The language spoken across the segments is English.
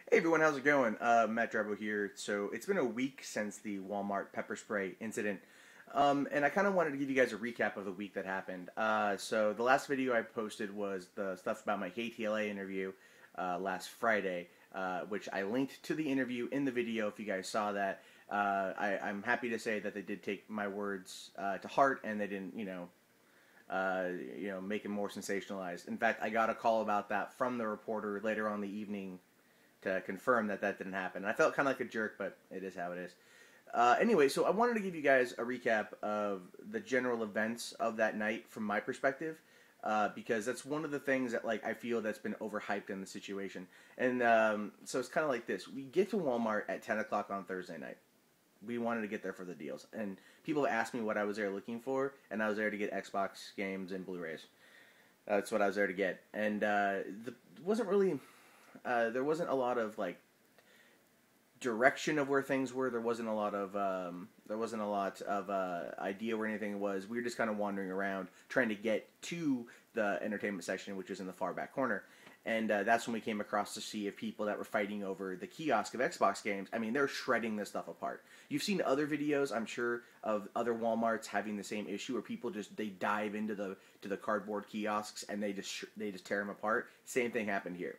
Hey everyone, how's it going? Matt Drabo here. So it's been a week since the Walmart pepper spray incident, and I kind of wanted to give you guys a recap of the week that happened. So the last video I posted was the stuff about my KTLA interview last Friday, which I linked to the interview in the video if you guys saw that. I'm happy to say that they did take my words to heart and they didn't, make it more sensationalized. In fact, I got a call about that from the reporter later on the evening to confirm that that didn't happen. And I felt kind of like a jerk, but it is how it is. Anyway, so I wanted to give you guys a recap of the general events of that night from my perspective, because that's one of the things that I feel that's been overhyped in the situation. And so it's kind of like this: we get to Walmart at 10 o'clock on Thursday night. We wanted to get there for the deals, and people asked me what I was there looking for, and I was there to get Xbox games and Blu-rays. That's what I was there to get, and wasn't really. There wasn't a lot of direction of where things were. There wasn't a lot of idea where anything was. We were just kind of wandering around trying to get to the entertainment section, which is in the far back corner. And that's when we came across to see of people that were fighting over the kiosk of Xbox games. I mean, they're shredding this stuff apart. You've seen other videos, I'm sure, of other Walmarts having the same issue, where people they dive into the cardboard kiosks and they just tear them apart. Same thing happened here.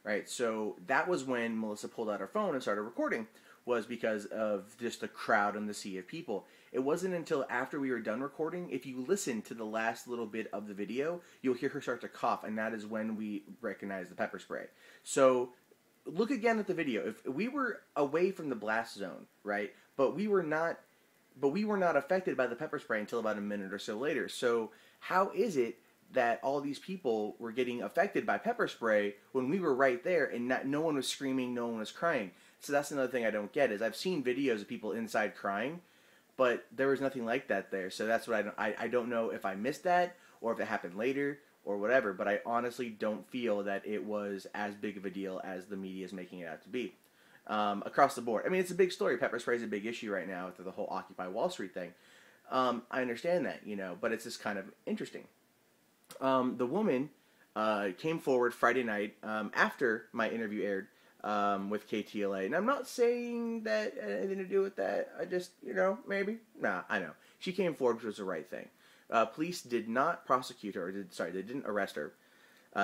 Right, so that was when Melissa pulled out her phone and started recording, was because of just the crowd and the sea of people. It wasn't until after we were done recording, if you listen to the last little bit of the video, you'll hear her start to cough, and that is when we recognized the pepper spray. So look again at the video. If we were away from the blast zone, right, but we were not affected by the pepper spray until about a minute or so later. So how is it that all these people were getting affected by pepper spray when we were right there and no one was screaming, no one was crying? So that's another thing I don't get, is I've seen videos of people inside crying, but there was nothing like that there. So that's what I don't know if I missed that or if it happened later or whatever, but I honestly don't feel that it was as big of a deal as the media is making it out to be. Across the board. I mean, it's a big story. Pepper spray is a big issue right now with the whole Occupy Wall Street thing. I understand that, but it's just kind of interesting. The woman came forward Friday night after my interview aired with KTLA. And I'm not saying that had anything to do with that. I just, maybe. Nah, I know. She came forward, which was the right thing. Police did not prosecute her. They didn't arrest her.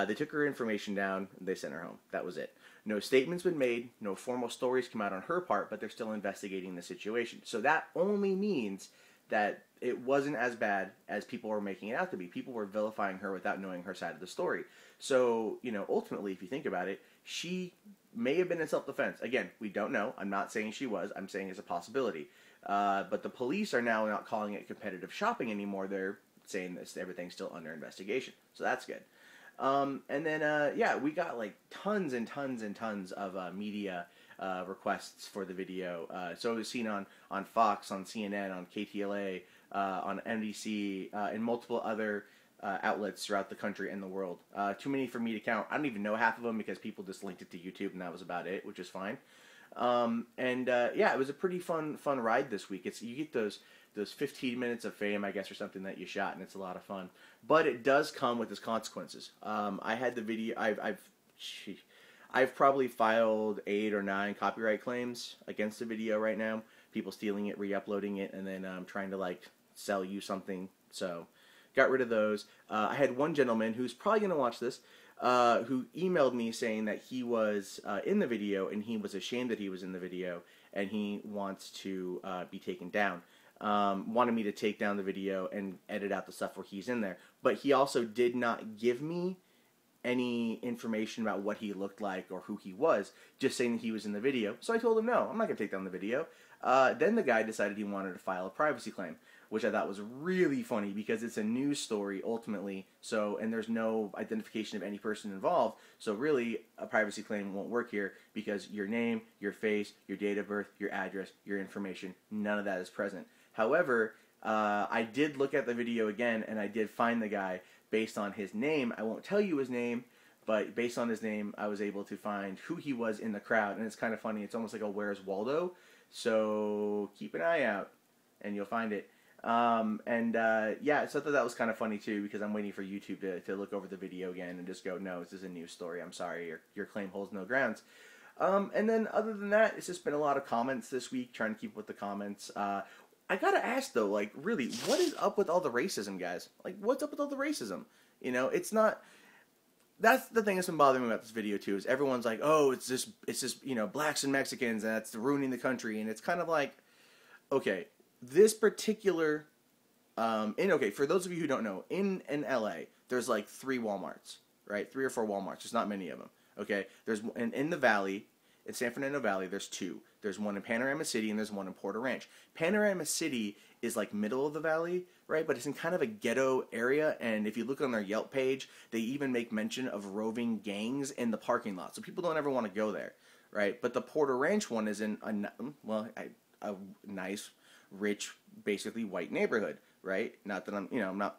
They took her information down. They sent her home. That was it. No statements been made. No formal stories come out on her part, but they're still investigating the situation. So that only means that it wasn't as bad as people were making it out to be. People were vilifying her without knowing her side of the story. So, ultimately, if you think about it, she may have been in self-defense. Again, we don't know. I'm not saying she was. I'm saying it's a possibility. But the police are now not calling it competitive shopping anymore. They're saying this, everything's still under investigation. So that's good. And then, we got tons and tons and tons of media requests for the video. So it was seen on Fox, on CNN, on KTLA, on NBC, and multiple other outlets throughout the country and the world. Too many for me to count. I don't even know half of them because people just linked it to YouTube and that was about it, which is fine. It was a pretty fun ride this week. You get those 15 minutes of fame, I guess, or something that you shot, and it's a lot of fun. But it does come with its consequences. I had the video. I've probably filed 8 or 9 copyright claims against the video right now. People stealing it, re-uploading it, and then trying to sell you something. So got rid of those. I had one gentleman who's probably going to watch this, who emailed me saying that he was in the video and he was ashamed that he was in the video and he wants to be taken down. Wanted me to take down the video and edit out the stuff where he's in there. But he also did not give me any information about what he looked like or who he was, just saying that he was in the video. So I told him, no, I'm not going to take down the video. Then the guy decided he wanted to file a privacy claim, which I thought was really funny because it's a news story ultimately, and there's no identification of any person involved, so really a privacy claim won't work here because your name, your face, your date of birth, your address, your information, none of that is present. However, I did look at the video again and I did find the guy based on his name. I won't tell you his name, but based on his name, I was able to find who he was in the crowd, and it's kind of funny. It's almost like a Where's Waldo, so keep an eye out, and you'll find it. So I thought that was kind of funny too, because I'm waiting for YouTube to look over the video again and just go, no, this is a news story. I'm sorry, your claim holds no grounds. And then other than that, it's just been a lot of comments this week, trying to keep with the comments. I gotta ask though, like, really, what is up with all the racism, guys? Like, what's up with all the racism? You know, it's not. That's the thing that's been bothering me about this video too. Is everyone's like, oh, it's just, you know, blacks and Mexicans, and that's ruining the country, and it's kind of like, okay, this particular, okay, for those of you who don't know, in LA, there's like 3 Walmarts, right? 3 or 4 Walmarts. There's not many of them. Okay, there's in the Valley, in San Fernando Valley, there's 2. There's one in Panorama City and there's one in Porter Ranch. Panorama City is like middle of the valley, right? But it's in kind of a ghetto area, and if you look on their Yelp page, they even make mention of roving gangs in the parking lot, so people don't ever want to go there, right? But the Porter Ranch one is in a nice, rich, basically white neighborhood, right? Not that I'm not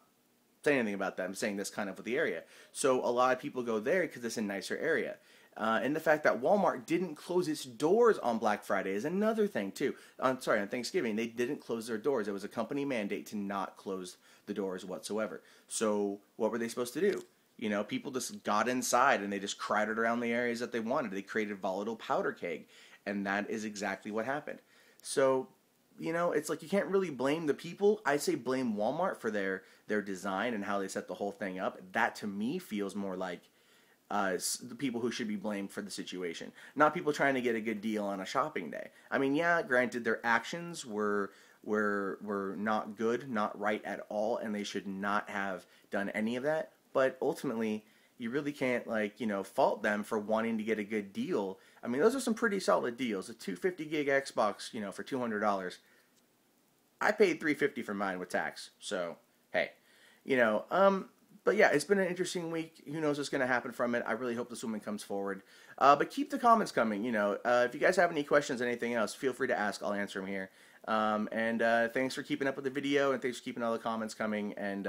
saying anything about that. I'm saying this kind of with the area. So a lot of people go there because it's a nicer area. And the fact that Walmart didn't close its doors on Black Friday is another thing too. On Thanksgiving, they didn't close their doors. It was a company mandate to not close the doors whatsoever. So what were they supposed to do? You know, people just got inside and they just crowded around the areas that they wanted. They created volatile powder keg, and that is exactly what happened. So, you know, it's like you can't really blame the people. I say blame Walmart for their design and how they set the whole thing up. That to me feels more like the people who should be blamed for the situation, not people trying to get a good deal on a shopping day. I mean, yeah, granted, their actions were not good, not right at all, and they should not have done any of that. But ultimately, you really can't, like, you know, fault them for wanting to get a good deal. I mean, those are some pretty solid deals. A 250 gig Xbox, you know, for $200. I paid $350 for mine with tax. So, hey, you know, but yeah, it's been an interesting week. Who knows what's going to happen from it? I really hope this woman comes forward. But keep the comments coming. You know, if you guys have any questions, anything else, feel free to ask. I'll answer them here. And thanks for keeping up with the video, and thanks for keeping all the comments coming. And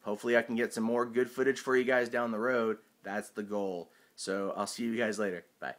hopefully I can get some more good footage for you guys down the road. That's the goal. So I'll see you guys later. Bye.